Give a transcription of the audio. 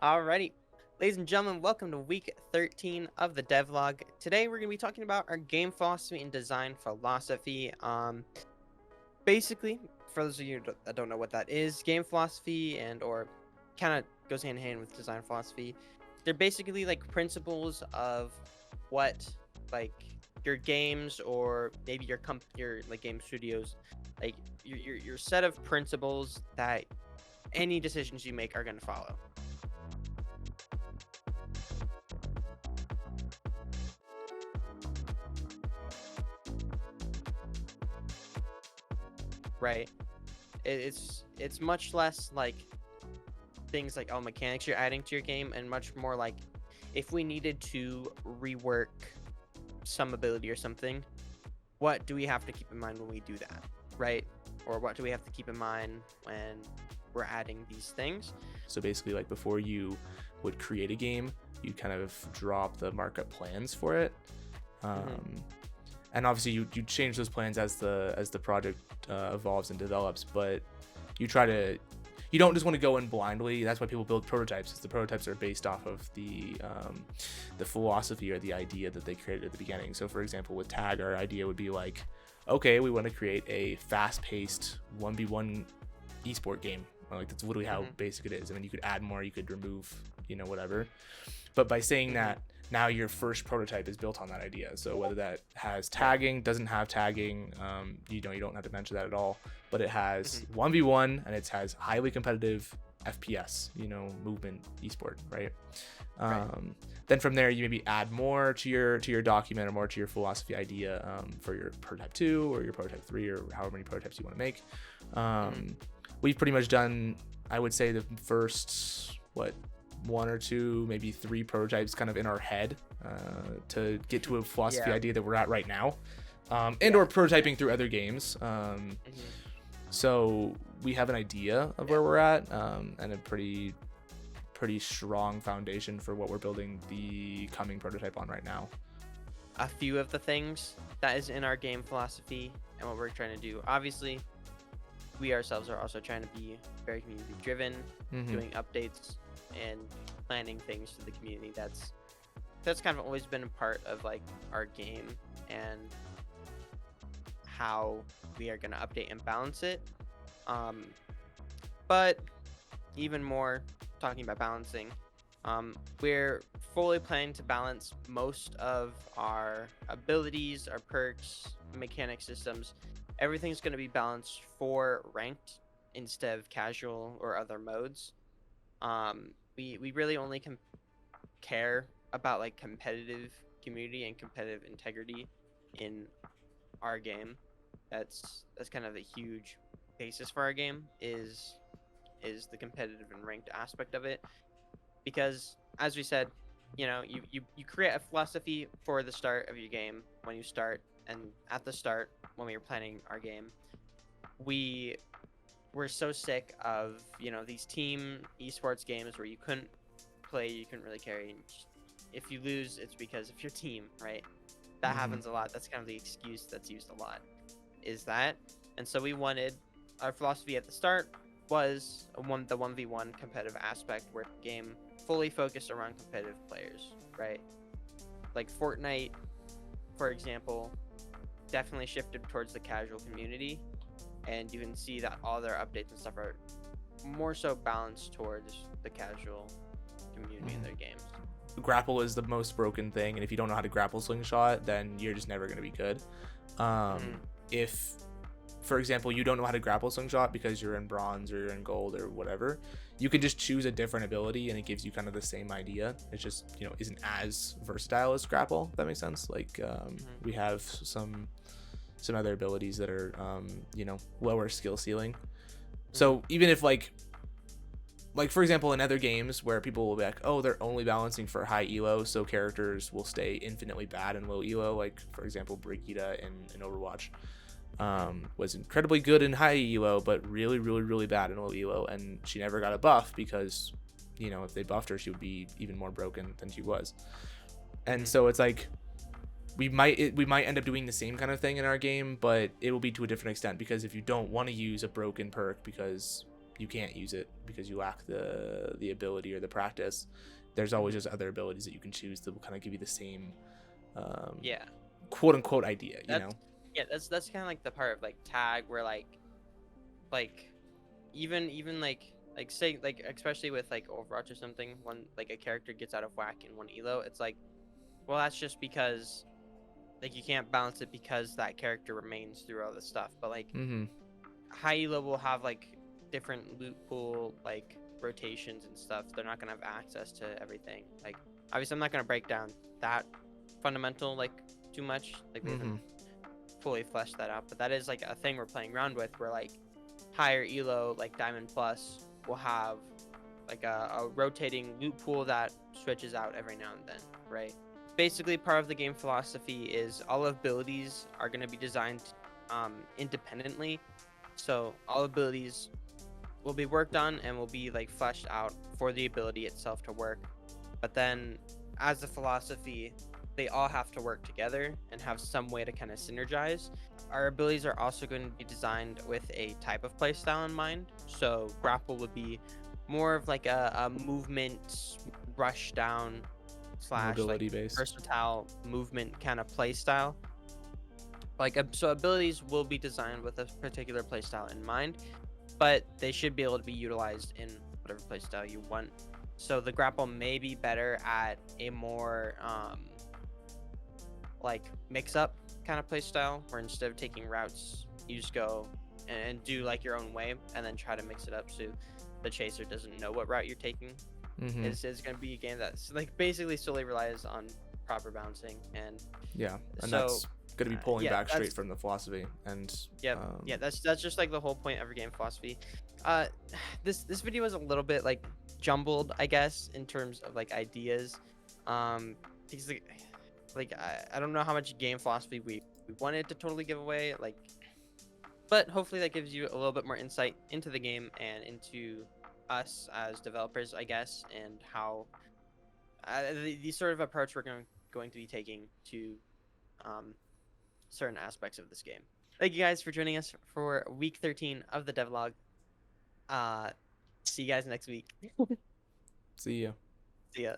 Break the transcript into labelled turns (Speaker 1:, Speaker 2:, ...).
Speaker 1: Alrighty, ladies and gentlemen, welcome to week 13 of the Devlog. Today we're going to be talking about our game philosophy and design philosophy. Basically, for those of you that don't know what that is, game philosophy or kind of goes hand in hand with design philosophy. They're basically like principles of what like your games or maybe your like game studios, like your set of principles that any decisions you make are going to follow. Right. It's much less like things like mechanics you're adding to your game, and much more like if we needed to rework some ability or something, what do we have to keep in mind when we do that, right? Or what do we have to keep in mind when we're adding these things?
Speaker 2: So basically, like before you would create a game, you kind of drop the markup plans for it, and obviously you change those plans as the project evolves and develops. But you don't just want to go in blindly. That's why people build prototypes. Is the prototypes are based off of the philosophy or the idea that they created at the beginning. So for example, with Tag, our idea would be like, okay, we want to create a fast-paced 1v1 esport game. Like that's literally how basic it is. And then you could add more, you could remove, whatever. But by saying that, now your first prototype is built on that idea. So whether that has tagging, doesn't have tagging, you don't have to mention that at all. But it has 1v1 and it has highly competitive FPS, movement esport, right? Then from there, you maybe add more to your document or more to your philosophy idea for your prototype 2 or your prototype 3 or however many prototypes you want to make. We've pretty much done, I would say, the first, 1 or 2, maybe 3 prototypes kind of in our head to get to a philosophy idea that we're at right now, or prototyping through other games. So we have an idea of where we're at and a pretty strong foundation for what we're building the coming prototype on right now.
Speaker 1: A few of the things that is in our game philosophy and what we're trying to do. Obviously, we ourselves are also trying to be very community driven, doing updates and planning things for the community. That's kind of always been a part of like our game and how we are going to update and balance it. But even more talking about balancing, we're fully planning to balance most of our abilities, our perks, mechanic systems. Everything's going to be balanced for ranked instead of casual or other modes. We really only care about like competitive community and competitive integrity in our game. That's kind of a huge basis for our game is the competitive and ranked aspect of it, because as we said, you create a philosophy for the start of your game when you start, and at the start when we were planning our game, we were so sick of these team esports games where you couldn't really carry. If you lose, it's because of your team, right? That happens a lot. That's kind of the excuse that's used a lot, is that. And so we wanted, our philosophy at the start was the 1v1 competitive aspect, where the game fully focused around competitive players, right? Like Fortnite, for example, definitely shifted towards the casual community, and you can see that all their updates and stuff are more so balanced towards the casual community in their games.
Speaker 2: Grapple is the most broken thing, and if you don't know how to grapple slingshot, then you're just never going to be good. If, for example, you don't know how to grapple slingshot because you're in bronze or you're in gold or whatever, you can just choose a different ability and it gives you kind of the same idea. It's just isn't as versatile as grapple, if that makes sense. Like we have some other abilities that are lower skill ceiling. So even if like for example, in other games where people will be like, oh, they're only balancing for high elo, so characters will stay infinitely bad in low elo. Like for example, Brigitte in Overwatch was incredibly good in high elo, but really, really, really bad in low elo, and she never got a buff because if they buffed her, she would be even more broken than she was. And so it's like we might end up doing the same kind of thing in our game, but it will be to a different extent, because if you don't want to use a broken perk because you can't use it because you lack the ability or the practice, there's always just other abilities that you can choose that will kind of give you the same
Speaker 1: Yeah.
Speaker 2: quote unquote idea, you
Speaker 1: That's
Speaker 2: know.
Speaker 1: yeah, that's kind of like the part of like tag where like even like say like especially with like Overwatch or something, when like a character gets out of whack in one elo, it's like, well, that's just because like you can't balance it because that character remains through all this stuff. But like
Speaker 2: Mm-hmm.
Speaker 1: high elo will have like different loot pool like rotations and stuff. They're not gonna have access to everything. Like obviously I'm not gonna break down that fundamental like too much. Like we haven't
Speaker 2: Mm-hmm.
Speaker 1: fully fleshed that out, but that is like a thing we're playing around with where like higher elo like Diamond Plus will have like a rotating loot pool that switches out every now and then, right? Basically, part of the game philosophy is all abilities are going to be designed independently. So all abilities will be worked on and will be like fleshed out for the ability itself to work. But then, as a philosophy, they all have to work together and have some way to kind of synergize. Our abilities are also going to be designed with a type of playstyle in mind. So grapple would be more of like a movement rush down slash like
Speaker 2: Mobility based.
Speaker 1: versatile movement kind of playstyle. Like so abilities will be designed with a particular playstyle in mind, but they should be able to be utilized in whatever playstyle you want. So the grapple may be better at a more like mix up kind of playstyle, where instead of taking routes, you just go and do like your own way, and then try to mix it up so the chaser doesn't know what route you're taking.
Speaker 2: Mm-hmm.
Speaker 1: It's going to be a game that's like basically solely relies on proper bouncing, and
Speaker 2: Yeah, and
Speaker 1: so
Speaker 2: that's going to be pulling
Speaker 1: yeah,
Speaker 2: back straight
Speaker 1: that's
Speaker 2: from the philosophy. And
Speaker 1: yeah, yeah, that's just like the whole point of a game philosophy. Uh, this video is a little bit like jumbled, I guess, in terms of like ideas, because like I don't know how much game philosophy we wanted to totally give away, like, but hopefully that gives you a little bit more insight into the game and into us as developers, I guess, and how the sort of approach we're going to be taking to um, certain aspects of this game. Thank you guys for joining us for week 13 of the devlog. Uh, see you guys next week.
Speaker 2: see ya.
Speaker 1: See ya.